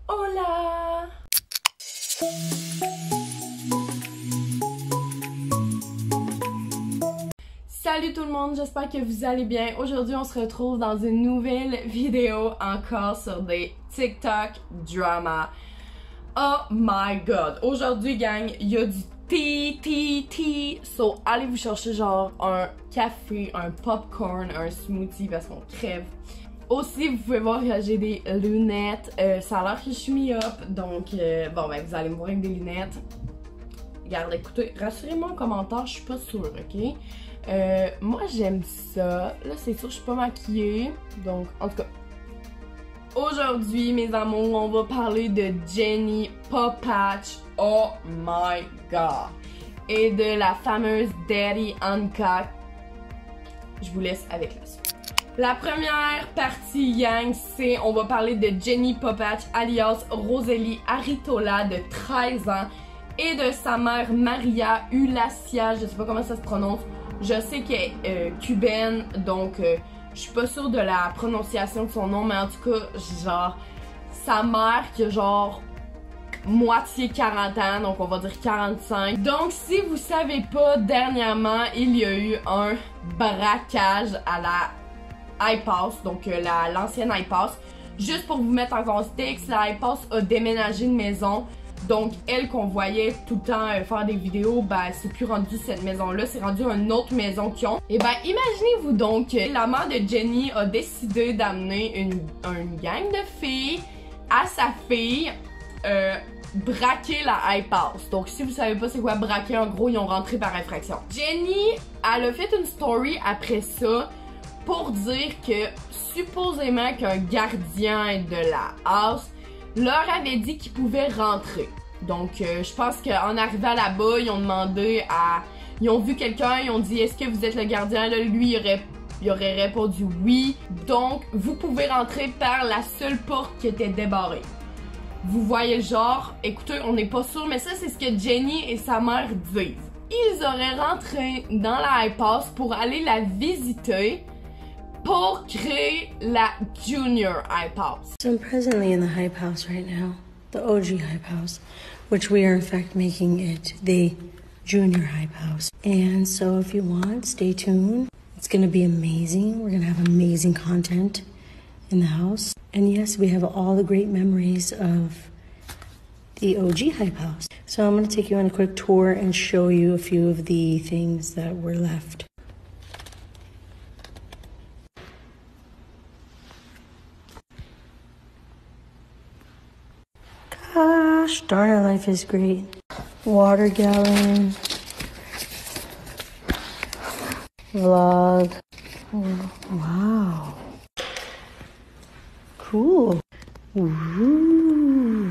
Hola! Salut tout le monde, j'espère que vous allez bien. Aujourd'hui, on se retrouve dans une nouvelle vidéo encore sur des TikTok drama. Oh my god! Aujourd'hui, gang, il y a du tea. So, allez vous chercher genre un café, un popcorn, un smoothie parce qu'on crève. Aussi, vous pouvez voir que j'ai des lunettes. Ça a l'air que je suis me-up. Donc, bon, ben, vous allez me voir avec des lunettes. Regarde, écoutez, rassurez-moi en commentaire, je suis pas sûre, ok? Moi, j'aime ça. Là, c'est sûr, je suis pas maquillée. Donc, en tout cas, aujourd'hui, mes amours, on va parler de Jenny Poppatch. Oh my god! Et de la fameuse Daddy Hancock. Je vous laisse avec la suite. La première partie, gang, c'est on va parler de Jenny Poppatch, alias Rosélie Aritola, de 13 ans, et de sa mère Maria Ulacia, je sais pas comment ça se prononce. Je sais qu'elle est cubaine, donc je suis pas sûre de la prononciation de son nom, mais en tout cas, genre, sa mère qui a genre moitié 40 ans, donc on va dire 45. Donc si vous savez pas, dernièrement, il y a eu un braquage à la iPass, donc l'ancienne iPass. Juste pour vous mettre en contexte, la iPass a déménagé de maison. Donc elle qu'on voyait tout le temps faire des vidéos, ben c'est plus rendu cette maison-là, c'est rendu une autre maison qu'ils ont. Et ben imaginez-vous donc que la mère de Jenny a décidé d'amener une gang de filles à sa fille braquer la iPass. Donc si vous savez pas c'est quoi braquer, en gros ils ont rentré par infraction. Jenny, elle a fait une story après ça pour dire que supposément qu'un gardien de la house leur avait dit qu'ils pouvaient rentrer. Donc je pense qu'en arrivant là-bas, ils ont demandé à... Ils ont vu quelqu'un, ils ont dit est-ce que vous êtes le gardien? Là, lui il aurait répondu oui. Donc vous pouvez rentrer par la seule porte qui était débarrée. Vous voyez le genre, écoutez, on n'est pas sûr, mais ça c'est ce que Jenny et sa mère disent. Ils auraient rentré dans la iPass pour aller la visiter pour créer la Junior iPass. So I'm presently in the Hype House right now, the OG Hype House, which we are in fact making it the Junior Hype House. And so if you want, stay tuned. It's gonna be amazing. We're gonna have amazing content in the house. And yes, we have all the great memories of the OG Hype House. So I'm gonna take you on a quick tour and show you a few of the things that were left. Gosh darn, our life is great. Water gallon. Vlog. Oh, wow. Cool. Ooh.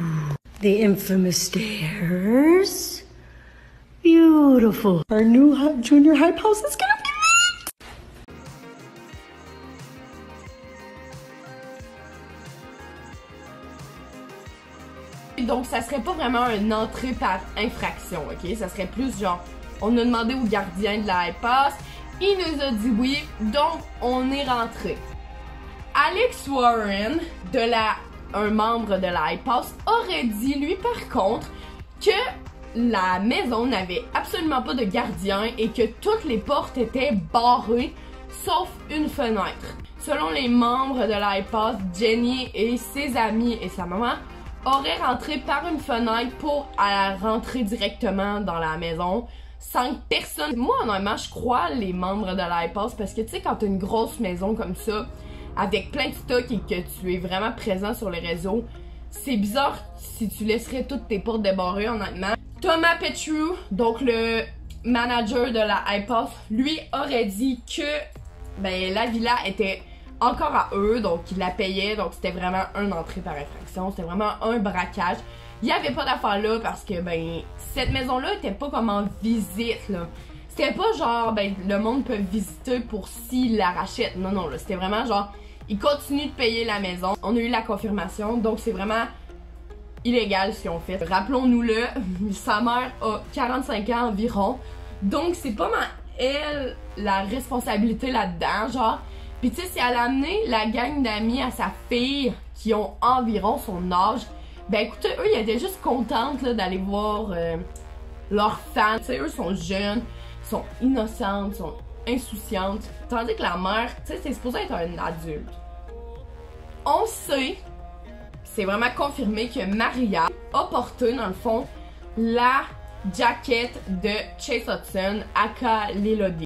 The infamous stairs. Beautiful. Our new junior hype house is gonna be Donc ça serait pas vraiment une entrée par infraction, ok? Ça serait plus genre, on a demandé au gardien de la iPass, il nous a dit oui, donc on est rentré. Alex Warren, un membre de la iPass, aurait dit lui par contre que la maison n'avait absolument pas de gardien et que toutes les portes étaient barrées sauf une fenêtre. Selon les membres de la iPass, Jenny et ses amis et sa maman aurait rentré par une fenêtre pour rentrer directement dans la maison sans que personne... Moi, honnêtement, je crois les membres de la iPass parce que, tu sais, quand t'as une grosse maison comme ça, avec plein de stock et que tu es vraiment présent sur les réseaux, c'est bizarre si tu laisserais toutes tes portes débarrées, honnêtement. Thomas Petru, donc le manager de la iPass, lui aurait dit que ben, la villa était encore à eux, donc ils la payaient, donc c'était vraiment une entrée par infraction, c'était vraiment un braquage. Il n'y avait pas d'affaire là parce que ben cette maison-là était pas comme en visite là. C'était pas genre ben le monde peut visiter pour s'il la rachète. Non non là, c'était vraiment genre ils continuent de payer la maison. On a eu la confirmation, donc c'est vraiment illégal ce qu'ils ont fait. Rappelons-nous-le, sa mère a 45 ans environ, donc c'est pas elle la responsabilité là-dedans, genre. Puis tu sais, si elle a amené la gang d'amis à sa fille qui ont environ son âge, Ben écoutez, eux, ils étaient juste contentes d'aller voir leurs fans. Tu sais, eux sont jeunes, sont innocentes, sont insouciantes. Tandis que la mère, tu sais, c'est supposé être un adulte. On sait, c'est vraiment confirmé que Maria a porté, dans le fond, la jaquette de Chase Hudson, aka Lilody.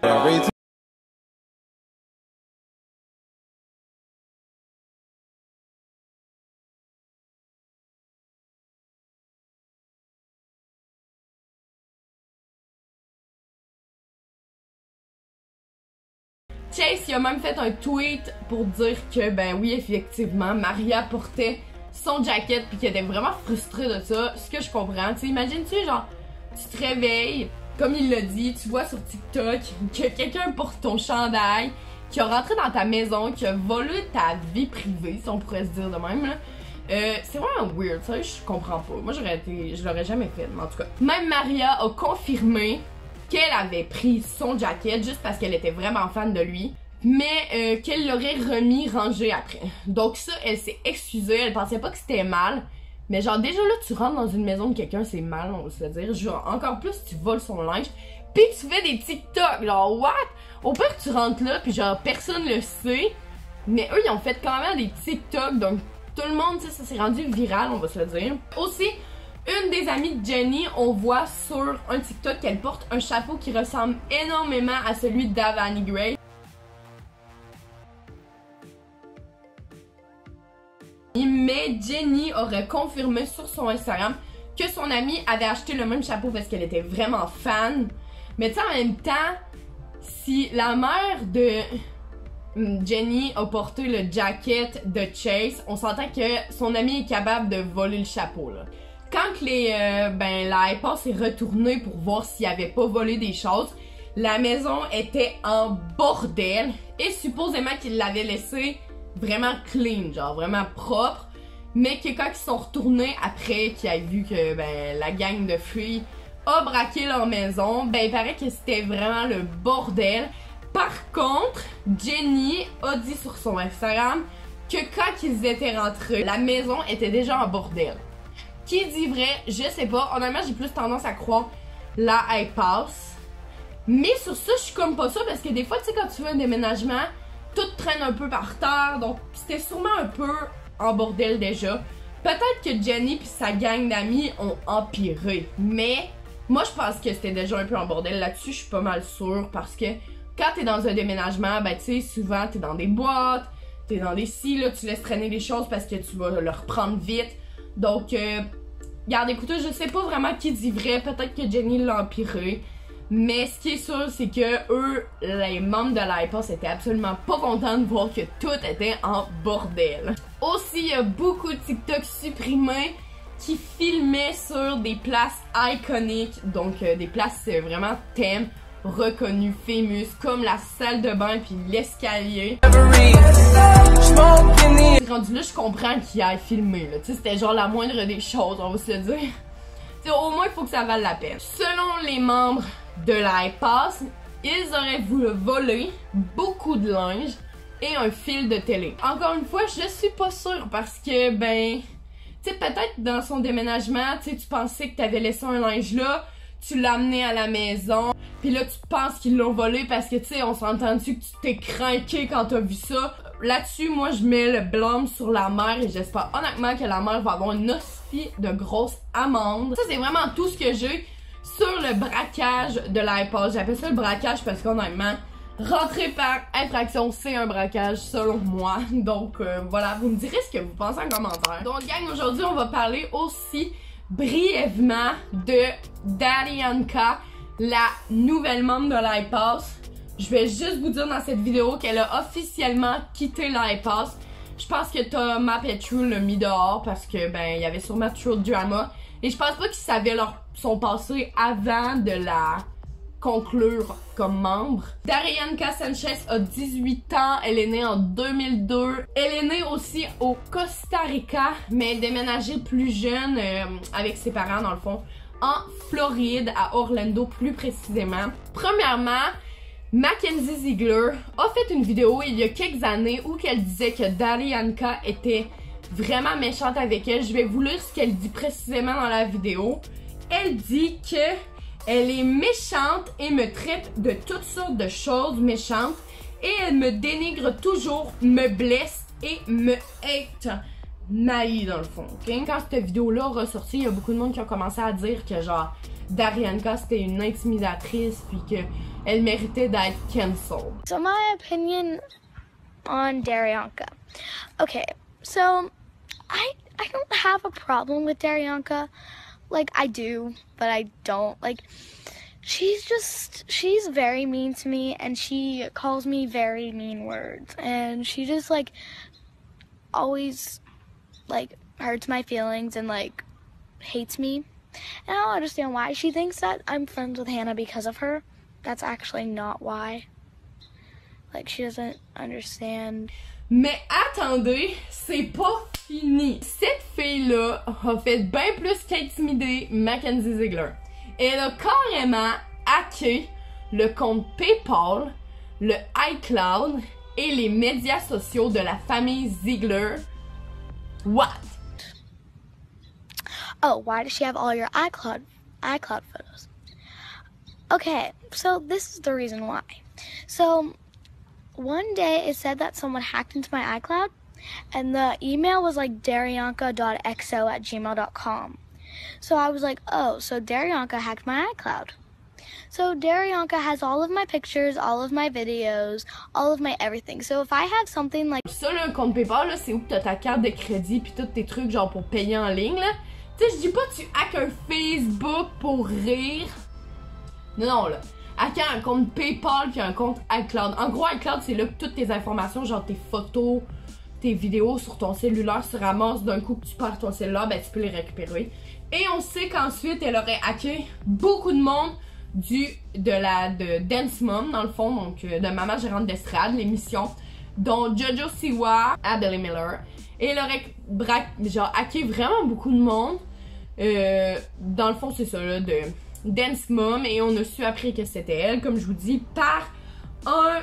Chase, il a même fait un tweet pour dire que, ben oui, effectivement, Maria portait son jacket puis qu'elle était vraiment frustrée de ça. Ce que je comprends, tu sais, imagine-tu, genre, tu te réveilles, comme il l'a dit, tu vois sur TikTok que quelqu'un porte ton chandail, qui a rentré dans ta maison, qui a volé ta vie privée, si on pourrait se dire de même, là. C'est vraiment weird, ça, je comprends pas. Moi, je l'aurais jamais fait, mais en tout cas. Même Maria a confirmé qu'elle avait pris son jacket juste parce qu'elle était vraiment fan de lui, mais qu'elle l'aurait remis rangé après. Donc ça, elle s'est excusée, elle pensait pas que c'était mal, mais genre déjà là, tu rentres dans une maison de quelqu'un, c'est mal, on va se le dire. Genre, encore plus, tu voles son linge, pis tu fais des TikTok, genre what? Au pire, tu rentres là, pis genre personne le sait, mais eux, ils ont fait quand même des TikTok, donc tout le monde, tu sais, ça s'est rendu viral, on va se le dire. Aussi, une des amies de Jenny, on voit sur un TikTok qu'elle porte un chapeau qui ressemble énormément à celui d'Avani Gray. Mais Jenny aurait confirmé sur son Instagram que son amie avait acheté le même chapeau parce qu'elle était vraiment fan. Mais tu sais, en même temps, si la mère de Jenny a porté le jacket de Chase, on s'entend que son amie est capable de voler le chapeau, là. Quand la iPass est retournée pour voir s'il avait pas volé des choses, la maison était en bordel et supposément qu'il l'avait laissé vraiment clean, genre vraiment propre, mais que quand ils sont retournés après qu'ils aient vu que la gang de filles a braqué leur maison, il paraît que c'était vraiment le bordel. Par contre, Jenny a dit sur son Instagram que quand ils étaient rentrés, la maison était déjà en bordel. Qui dit vrai, je sais pas. Honnêtement, j'ai plus tendance à croire la iPass. Mais sur ça, je suis comme pas ça parce que des fois, tu sais, quand tu fais un déménagement, tout traîne un peu par terre. Donc, c'était sûrement un peu en bordel déjà. Peut-être que Jenny puis sa gang d'amis ont empiré. Mais moi, je pense que c'était déjà un peu en bordel là-dessus. Je suis pas mal sûre parce que quand t'es dans un déménagement, tu sais, souvent, t'es dans des boîtes, t'es dans des scies, là, tu laisses traîner les choses parce que tu vas le reprendre vite. Donc, regarde, écoutez, je sais pas vraiment qui dit vrai, peut-être que Jenny l'a empiré, mais ce qui est sûr, c'est que eux, les membres de l'iPass, étaient absolument pas contents de voir que tout était en bordel. Aussi, il y a beaucoup de TikTok supprimés qui filmaient sur des places iconiques, donc des places vraiment thèmes, reconnues, famous, comme la salle de bain puis l'escalier. Rendu là, je comprends qu'il aille filmer, là. Tu sais, c'était genre la moindre des choses, on va se le dire. T'sais, au moins, il faut que ça vaille la peine. Selon les membres de l'iPass, ils auraient voulu voler beaucoup de linge et un fil de télé. Encore une fois, je suis pas sûre parce que, tu sais, peut-être dans son déménagement, tu sais, tu pensais que t'avais laissé un linge là, tu l'as amené à la maison, puis là, tu penses qu'ils l'ont volé parce que, tu sais, on s'est entendu que tu t'es craqué quand t'as vu ça. Là-dessus, moi, je mets le blâme sur la mère et j'espère honnêtement que la mère va avoir une hostie de grosse amende. Ça, c'est vraiment tout ce que j'ai sur le braquage de l'iPass. J'appelle ça le braquage parce qu'honnêtement, rentrer par infraction, c'est un braquage selon moi. Donc, voilà, vous me direz ce que vous pensez en commentaire. Donc, gang, aujourd'hui, on va parler aussi brièvement de Darianka, la nouvelle membre de l'iPass. Je vais juste vous dire dans cette vidéo qu'elle a officiellement quitté l'iPass. Je pense que Thomas Petrou l'a mis dehors parce que il y avait sûrement trop de drama. Et je pense pas qu'ils savaient son passé avant de la conclure comme membre. Darianka Sanchez a 18 ans, elle est née en 2002. Elle est née aussi au Costa Rica, mais déménagée plus jeune avec ses parents dans le fond, en Floride, à Orlando plus précisément. Premièrement, Mackenzie Ziegler a fait une vidéo il y a quelques années où elle disait que Darianka était vraiment méchante avec elle. Je vais vous lire ce qu'elle dit précisément dans la vidéo. Elle dit que elle est méchante et me traite de toutes sortes de choses méchantes et elle me dénigre toujours, me blesse et me hate. Maï dans le fond, ok? Quand cette vidéo-là a ressorti, il y a beaucoup de monde qui ont commencé à dire que genre Darianka c'était une intimidatrice puis que elle méritait d'être cancelled. So my opinion on Darianka. Okay, so I don't have a problem with Darianka. Like I do, but I don't. Like she's very mean to me and she calls me very mean words and she just like always like hurts my feelings and like hates me. And I don't understand why she thinks that I'm friends with Hannah because of her. That's actually not why. Like she doesn't understand. Mais attendez, c'est pas fini. Cette fille-là a fait bien plus qu'intimider Mackenzie Ziegler. Elle a carrément hacké le compte PayPal, le iCloud et les médias sociaux de la famille Ziegler. What? Oh, why does she have all your iCloud photos? Okay, so this is the reason why. So one day it said that someone hacked into my iCloud and the email was like darianka.xo@gmail.com. So I was like, oh, so Darianka hacked my iCloud. So Darianka has all of my pictures, all of my videos, all of my everything. So if I have something like... Ça là, un compte PayPal, là, c'est où que t'as ta carte de crédit pis tous tes trucs genre pour payer en ligne là. Tu sais, je dis pas tu hack un Facebook pour rire. Non là. Hacker un compte PayPal puis un compte iCloud. En gros, iCloud, c'est là que toutes tes informations, genre tes photos, tes vidéos sur ton cellulaire se ramassent d'un coup que tu perds ton cellulaire, ben tu peux les récupérer. Et on sait qu'ensuite, elle aurait hacké beaucoup de monde de Dance Mom, dans le fond, donc de Maman Gérante d'Estrade, l'émission, dont Jojo Siwa, Adele Miller. Et elle aurait genre hacké vraiment beaucoup de monde. Dans le fond, c'est ça, là, de Dance Mom. Et on a su après que c'était elle, comme je vous dis, par un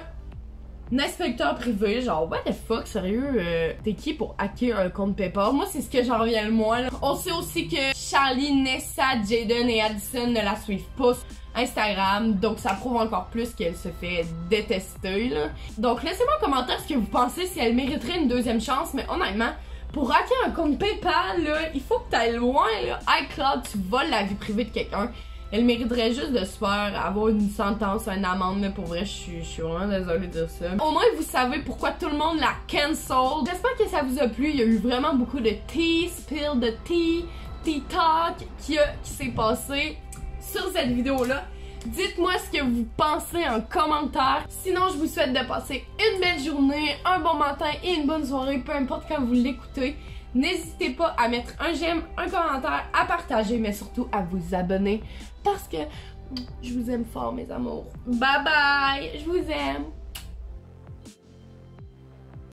inspecteur privé. Genre, what the fuck, sérieux, t'es qui pour hacker un compte PayPal? Moi, c'est ce que j'en reviens le moins, là. On sait aussi que Charlie, Nessa, Jaden et Addison ne la suivent pas sur Instagram, donc ça prouve encore plus qu'elle se fait détester, là. Donc, laissez-moi en commentaire ce que vous pensez, si elle mériterait une deuxième chance, mais honnêtement, pour hacker un compte PayPal, là, il faut que t'ailles loin, là. iCloud, tu voles la vie privée de quelqu'un. Elle mériterait juste de se faire avoir une sentence, une amende, mais pour vrai, je suis vraiment désolée de dire ça. Au moins, vous savez pourquoi tout le monde la cancel. J'espère que ça vous a plu. Il y a eu vraiment beaucoup de tea, spill de tea, tea talk qui s'est passé sur cette vidéo-là. Dites-moi ce que vous pensez en commentaire. Sinon, je vous souhaite de passer une belle journée, un bon matin et une bonne soirée, peu importe quand vous l'écoutez. N'hésitez pas à mettre un j'aime, un commentaire, à partager, mais surtout à vous abonner parce que je vous aime fort, mes amours. Bye bye, je vous aime.